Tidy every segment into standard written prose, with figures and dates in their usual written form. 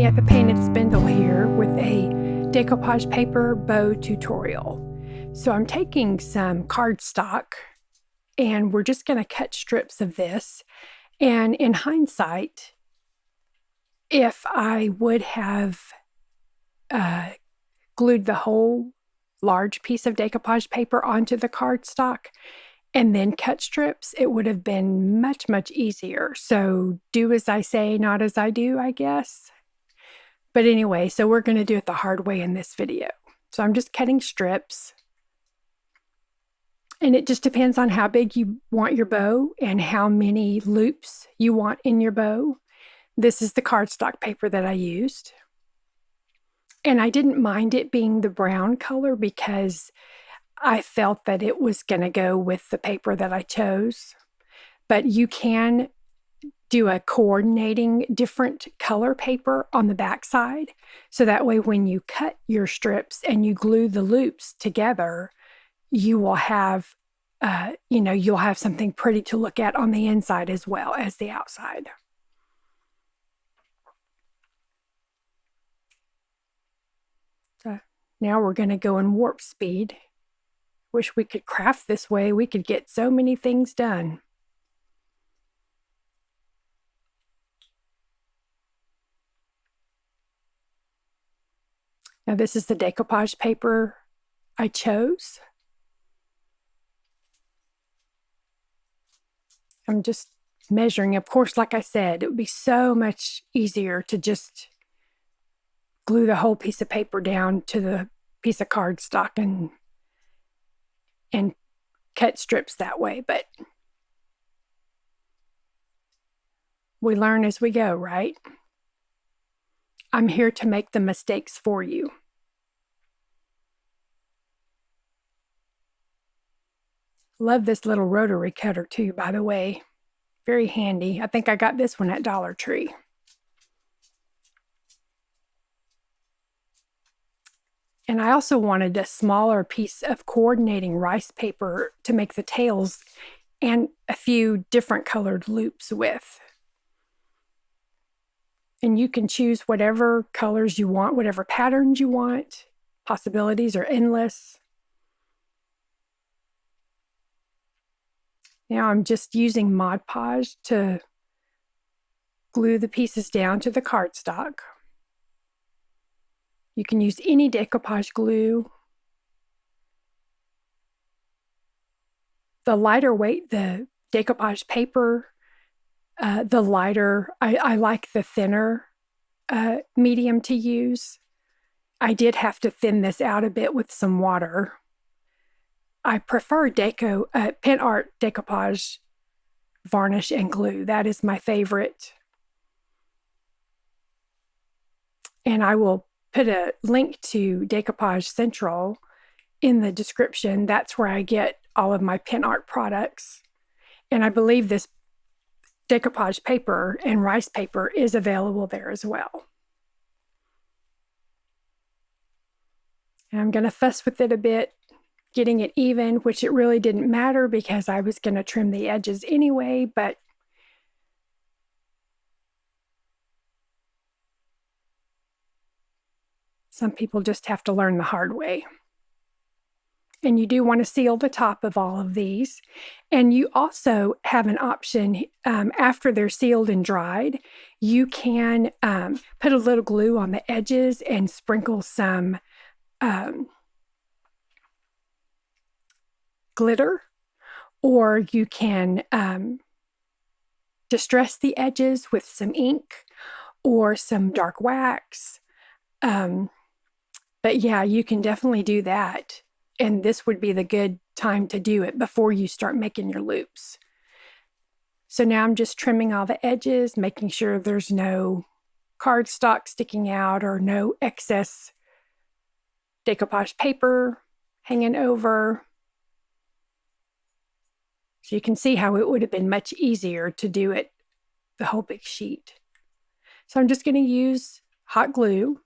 at the Painted Spindle here with a decoupage paper bow tutorial. So I'm taking some cardstock and we're just going to cut strips of this. And in hindsight, if I would have glued the whole large piece of decoupage paper onto the cardstock and then cut strips, it would have been much, much easier. So do as I say, not as I do, I guess. But anyway, so we're going to do it the hard way in this video. So I'm just cutting strips. And it just depends on how big you want your bow and how many loops you want in your bow. This is the cardstock paper that I used. And I didn't mind it being the brown color because I felt that it was going to go with the paper that I chose. But you can do a coordinating different color paper on the back side. So that way when you cut your strips and you glue the loops together, you will have, you'll have something pretty to look at on the inside as well as the outside. So now we're going to go in warp speed. Wish we could craft this way. We could get so many things done. Now this is the decoupage paper I chose. I'm just measuring. Of course, like I said, it would be so much easier to just glue the whole piece of paper down to the piece of cardstock and cut strips that way, but we learn as we go, right? I'm here to make the mistakes for you. Love this little rotary cutter too, by the way. Very handy. I think I got this one at Dollar Tree. And I also wanted a smaller piece of coordinating rice paper to make the tails and a few different colored loops with. And you can choose whatever colors you want, whatever patterns you want. Possibilities are endless. Now I'm just using Mod Podge to glue the pieces down to the cardstock. You can use any decoupage glue. The lighter weight the decoupage paper, the lighter, I like the thinner medium to use. I did have to thin this out a bit with some water. I prefer Pen Art decoupage varnish and glue. That is my favorite. And I will put a link to Decoupage Central in the description. That's where I get all of my Pen Art products. And I believe this decoupage paper and rice paper is available there as well. And I'm going to fuss with it a bit, getting it even, which it really didn't matter because I was going to trim the edges anyway, but some people just have to learn the hard way. And you do want to seal the top of all of these. And you also have an option after they're sealed and dried, you can put a little glue on the edges and sprinkle some glitter, or you can distress the edges with some ink or some dark wax. But yeah, you can definitely do that. And this would be the good time to do it before you start making your loops. So now I'm just trimming all the edges, making sure there's no cardstock sticking out or no excess decoupage paper hanging over. So you can see how it would have been much easier to do it the whole big sheet. So I'm just going to use hot glue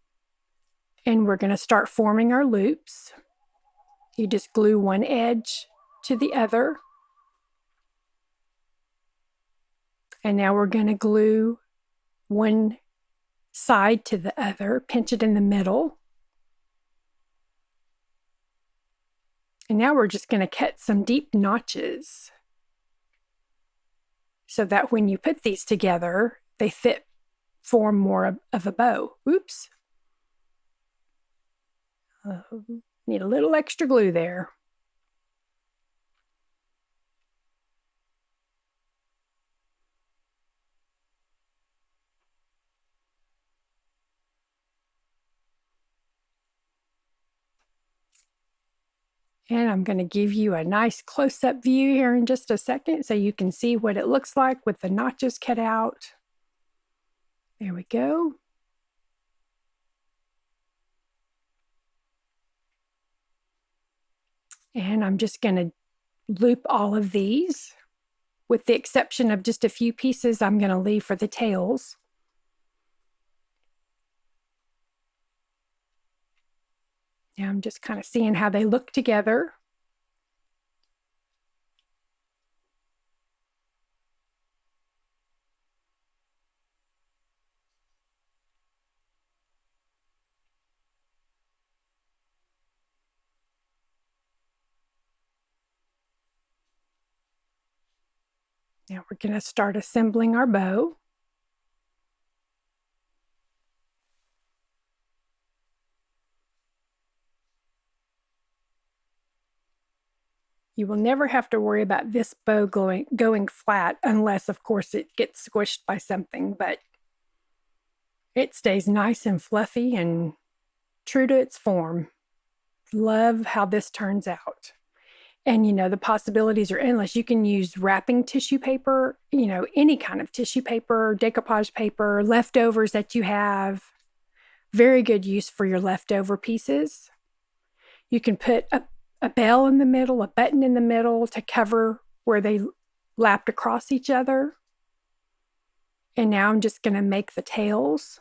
and we're going to start forming our loops. You just glue one edge to the other. And now we're going to glue one side to the other, pinch it in the middle. And now we're just going to cut some deep notches so that when you put these together, they form more of a bow. Oops. Need a little extra glue there. And I'm going to give you a nice close-up view here in just a second so you can see what it looks like with the notches cut out. There we go. And I'm just going to loop all of these, with the exception of just a few pieces I'm going to leave for the tails. Now I'm just kind of seeing how they look together. Now we're going to start assembling our bow. You will never have to worry about this bow going flat unless, of course, it gets squished by something, but it stays nice and fluffy and true to its form. Love how this turns out. And, the possibilities are endless. You can use wrapping tissue paper, any kind of tissue paper, decoupage paper, leftovers that you have. Very good use for your leftover pieces. You can put a bell in the middle, a button in the middle to cover where they lapped across each other. And now I'm just going to make the tails.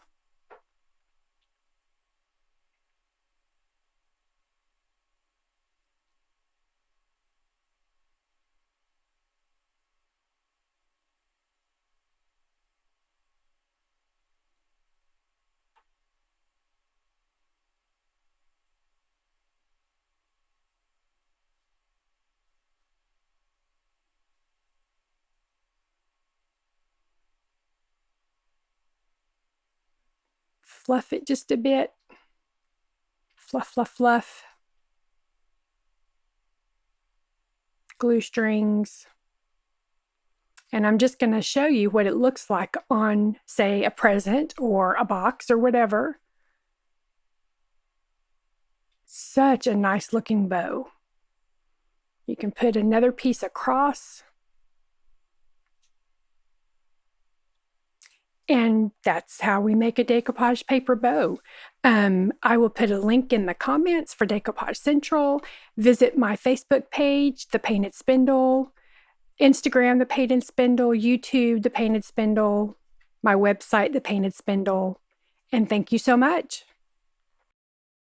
Fluff it just a bit. Fluff, fluff, fluff. Glue strings. And I'm just going to show you what it looks like on, say, a present or a box or whatever. Such a nice looking bow. You can put another piece across. And that's how we make a decoupage paper bow. I will put a link in the comments for Decoupage Central. Visit my Facebook page, The Painted Spindle, Instagram, The Painted Spindle, YouTube, The Painted Spindle, my website, The Painted Spindle. And thank you so much.